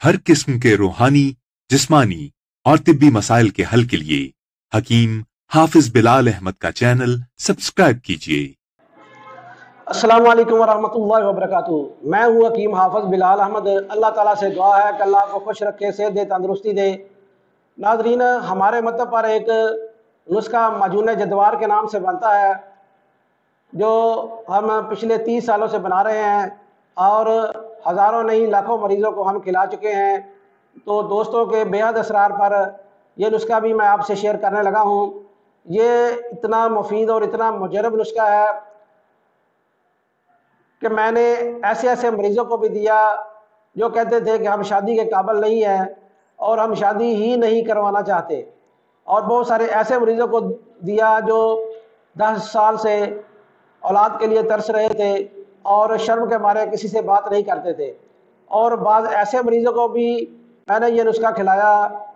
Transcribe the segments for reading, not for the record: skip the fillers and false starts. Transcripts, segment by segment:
हर किस्म के रूहानी, जिस्मानी और तिब्बी मसाइल के हल के लिए हकीम हाफिज बिलाल अहमद का चैनल सब्सक्राइब कीजिए। अस्सलामु अलैकुम वरहमतुल्लाहि वबरकातुहू। मैं हूँ हकीम हाफिज बिलाल अहमद। अल्लाह ताला से दुआ है कि अल्लाह को खुश रखे, सेहत दे, तंदुरुस्ती दे। नाज़रीन, हमारे मतलब पर एक नुस्खा माजून जद्वार के नाम से बनता है, जो हम पिछले 30 सालों से बना रहे हैं और हज़ारों नहीं लाखों मरीज़ों को हम खिला चुके हैं। तो दोस्तों के बेहद असरार पर यह नुस्खा भी मैं आपसे शेयर करने लगा हूँ। ये इतना मुफीद और इतना मुजरब नुस्खा है कि मैंने ऐसे ऐसे मरीज़ों को भी दिया जो कहते थे कि हम शादी के काबिल नहीं हैं और हम शादी ही नहीं करवाना चाहते, और बहुत सारे ऐसे मरीज़ों को दिया जो 10 साल से औलाद के लिए तरस रहे थे और शर्म के मारे किसी से बात नहीं करते थे। और बाद ऐसे मरीज़ों को भी मैंने ये नुस्खा खिलाया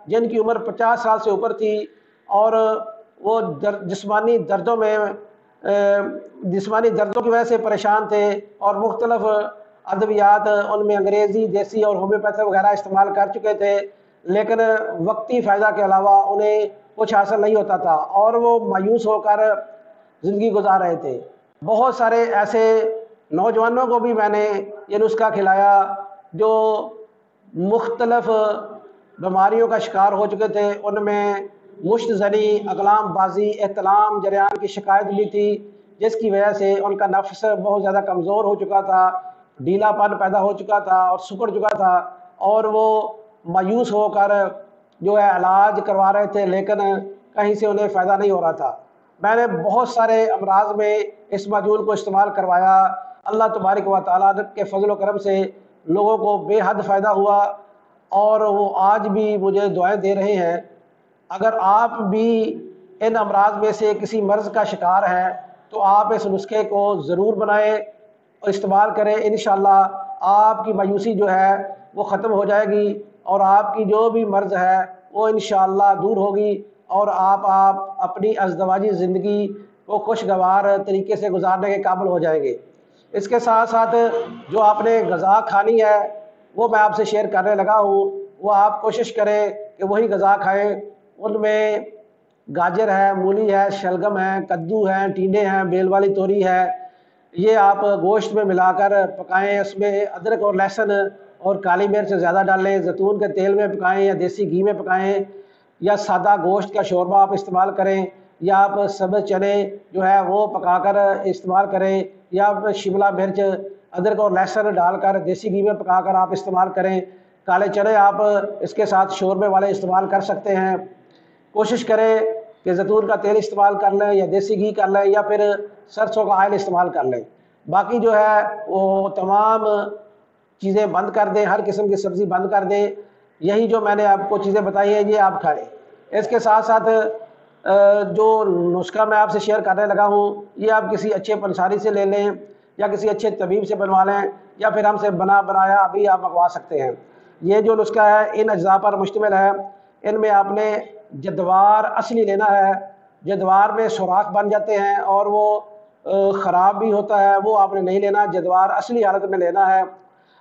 जिनकी उम्र 50 साल से ऊपर थी और वो जिस्मानी दर्दों की वजह से परेशान थे और मुख्तलिफ अद्वियात उनमें अंग्रेज़ी, देसी और होम्योपैथी वगैरह इस्तेमाल कर चुके थे, लेकिन वक्ती फ़ायदा के अलावा उन्हें कुछ हासिल नहीं होता था और वो मायूस होकर ज़िंदगी गुजार रहे थे। बहुत सारे ऐसे नौजवानों को भी मैंने ये नुस्खा खिलाया जो मुख्तलिफ बीमारियों का शिकार हो चुके थे। उनमें मुश्तज़नी, अगलाम बाजी, एहतलाम, जरियान की शिकायत भी थी, जिसकी वजह से उनका नफ्स बहुत ज़्यादा कमज़ोर हो चुका था, ढीलापन पैदा हो चुका था और सिकुड़ चुका था और वो मायूस होकर जो है इलाज करवा रहे थे, लेकिन कहीं से उन्हें फ़ायदा नहीं हो रहा था। मैंने बहुत सारे अमराज में इस माजून को इस्तेमाल करवाया। अल्लाह तबारक व तआला के फजल व करम से लोगों को बेहद फ़ायदा हुआ और वो आज भी मुझे दुआएं दे रहे हैं। अगर आप भी इन अमराज में से किसी मर्ज़ का शिकार हैं तो आप इस नुस्खे को ज़रूर बनाएं और इस्तेमाल करें। इंशाअल्लाह आपकी मायूसी जो है वो ख़त्म हो जाएगी और आपकी जो भी मर्ज़ है वो इंशाअल्लाह दूर होगी और आप अपनी अज़दवाजी ज़िंदगी को खुशगवार तरीके से गुजारने के काबिल हो जाएंगे। इसके साथ साथ जो आपने ग़िज़ा खानी है वो मैं आपसे शेयर करने लगा हूँ। वो आप कोशिश करें कि वही ग़िज़ा खाएँ। उनमें गाजर है, मूली है, शलगम है, कद्दू है, टींडे हैं, बेल वाली तोरी है। ये आप गोश्त में मिलाकर पकाएं। उसमें अदरक और लहसुन और काली मिर्च ज़्यादा डालें। ज़ैतून के तेल में पकाएं या देसी घी में पकाएं या सादा गोश्त का शोरबा आप इस्तेमाल करें या आप सब्ज़ चने जो है वो पकाकर इस्तेमाल करें या आप शिमला मिर्च, अदरक और लहसुन डालकर देसी घी में पकाकर आप इस्तेमाल करें। काले चने आप इसके साथ शोरबे वाले इस्तेमाल कर सकते हैं। कोशिश करें कि ज़ैतून का तेल इस्तेमाल कर लें या देसी घी कर लें या फिर सरसों का ऑयल इस्तेमाल कर लें। बाकी जो है वो तमाम चीज़ें बंद कर दें, हर किस्म की सब्ज़ी बंद कर दें। यही जो मैंने आपको चीज़ें बताई हैं ये आप खाएँ। इसके साथ साथ जो नुस्खा मैं आपसे शेयर करने लगा हूँ ये आप किसी अच्छे पंसारी से ले लें या किसी अच्छे तबीब से बनवा लें या फिर हमसे बनाया अभी आप मंगवा सकते हैं। ये जो नुस्खा है इन अज्जा पर मुश्तमिल है। इनमें आपने जद्वार असली लेना है। जद्वार में सुराख बन जाते हैं और वो ख़राब भी होता है, वो आपने नहीं लेना। जद्वार असली हालत में लेना है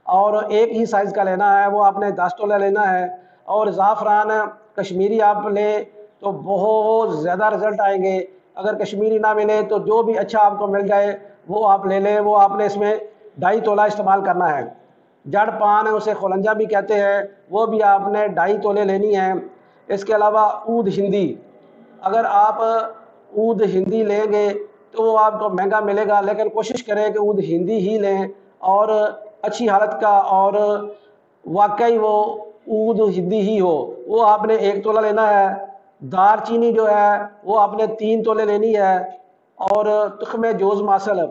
और एक ही साइज़ का लेना है, वो आपने 10 तोला लेना है। और ज़ाफ़रान कश्मीरी आप लें तो बहुत ज़्यादा रिज़ल्ट आएंगे। अगर कश्मीरी ना मिले तो जो भी अच्छा आपको मिल जाए वो आप ले लें। वो आपने इसमें 2.5 तोला इस्तेमाल करना है। जड़ पान है, उसे खुलंजा भी कहते हैं, वो भी आपने 2.5 तोले लेनी है। इसके अलावा ऊद हिंदी, अगर आप ऊद हिंदी लेंगे तो वो आपको महंगा मिलेगा, लेकिन कोशिश करें कि ऊद हिंदी ही लें और अच्छी हालत का और वाकई वो ऊद हिंदी ही हो। वो आपने 1 तोला लेना है। दार चीनी जो है वो आपने 3 तोले लेनी है और तुख्मे जोज़ मासल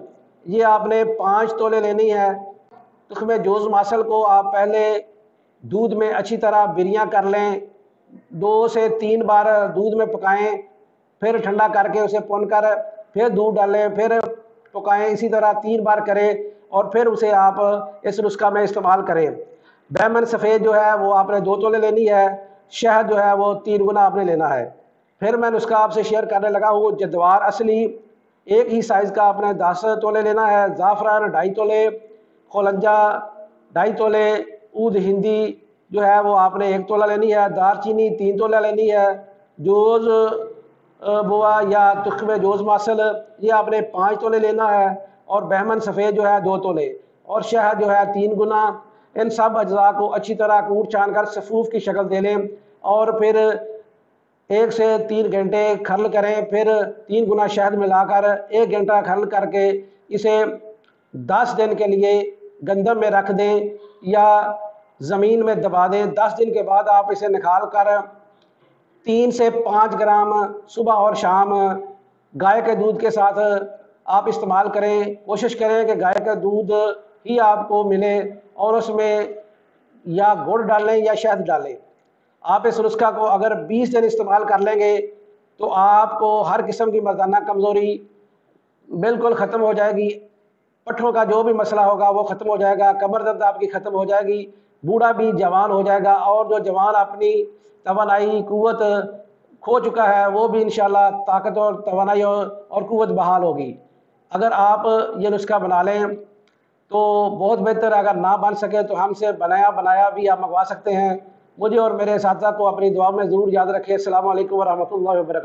ये आपने 5 तोले लेनी है। तुख्मे जोज़ मासल को आप पहले दूध में अच्छी तरह बिरियाँ कर लें, 2 से 3 बार दूध में पकाएं, फिर ठंडा करके उसे भूनकर फिर दूध डालें, फिर पकाएं। इसी तरह 3 बार करें और फिर उसे आप इस नुस्खा में इस्तेमाल करें। बैमन सफ़ेद जो है वो आपने 2 तोले लेनी है। शहद जो है वो 3 गुना आपने लेना है। फिर मैं नुस्खा आपसे शेयर करने लगा हूँ जद्वार असली, एक ही साइज़ का आपने 10 तोले लेना है। ज़ाफ़रान 2.5 तोले, खुलंजा 2.5 तोले, ऊद हिंदी جو ہے وہ آپ نے 1 تولہ لینی ہے، دار چینی 3 تولہ لینی ہے، جوز بوا یا تخم جوز ماسل یہ آپ نے 5 تولے لینا ہے، اور بہمن سفید جو ہے 2 تولے، اور شہد جو ہے 3 گنا۔ ان سب اجزاء کو اچھی طرح کوٹ چھان کر صفوف کی شکل دے لیں، اور پھر 1 سے 3 گھنٹے کھرل کریں، پھر 3 گنا شہد ملا کر 1 گھنٹہ کھرل کر کے اسے 10 دن کے لیے گندم میں رکھ دیں یا زمین میں دبا دیں۔ 10 دن کے بعد آپ اسے نکال کر 3 سے 5 گرام صبح اور شام گائے کے دودھ کے ساتھ آپ استعمال کریں۔ کوشش کریں کہ گائے کا دودھ ہی آپ کو ملے، اور اس میں یا گڑ ڈالیں یا شہد ڈالیں۔ آپ اس نسخہ کو اگر 20 دن استعمال کر لیں گے تو آپ کو ہر قسم کی مردانہ کمزوری بالکل ختم ہو جائے گی، پٹھوں کا جو بھی مسئلہ ہوگا وہ ختم ہو جائے گا، کمر درد آپ کی ختم ہو جائے گی، بوڑھا بھی جوان ہو جائے گا، اور جو جوان اپنی توانائی قوت کھو چکا ہے وہ بھی انشاءاللہ طاقت اور توانائی اور قوت بحال ہوگی۔ اگر آپ یہ نسخہ بنا لیں تو بہت بہتر، اگر نہ بن سکے تو ہم سے بنایا بھی آپ منگوا سکتے ہیں۔ مجھے اور میرے اساتذہ کو اپنی دعا میں ضرور یاد رکھیں۔ السلام علیکم ورحمۃ اللہ وبرکاتہ۔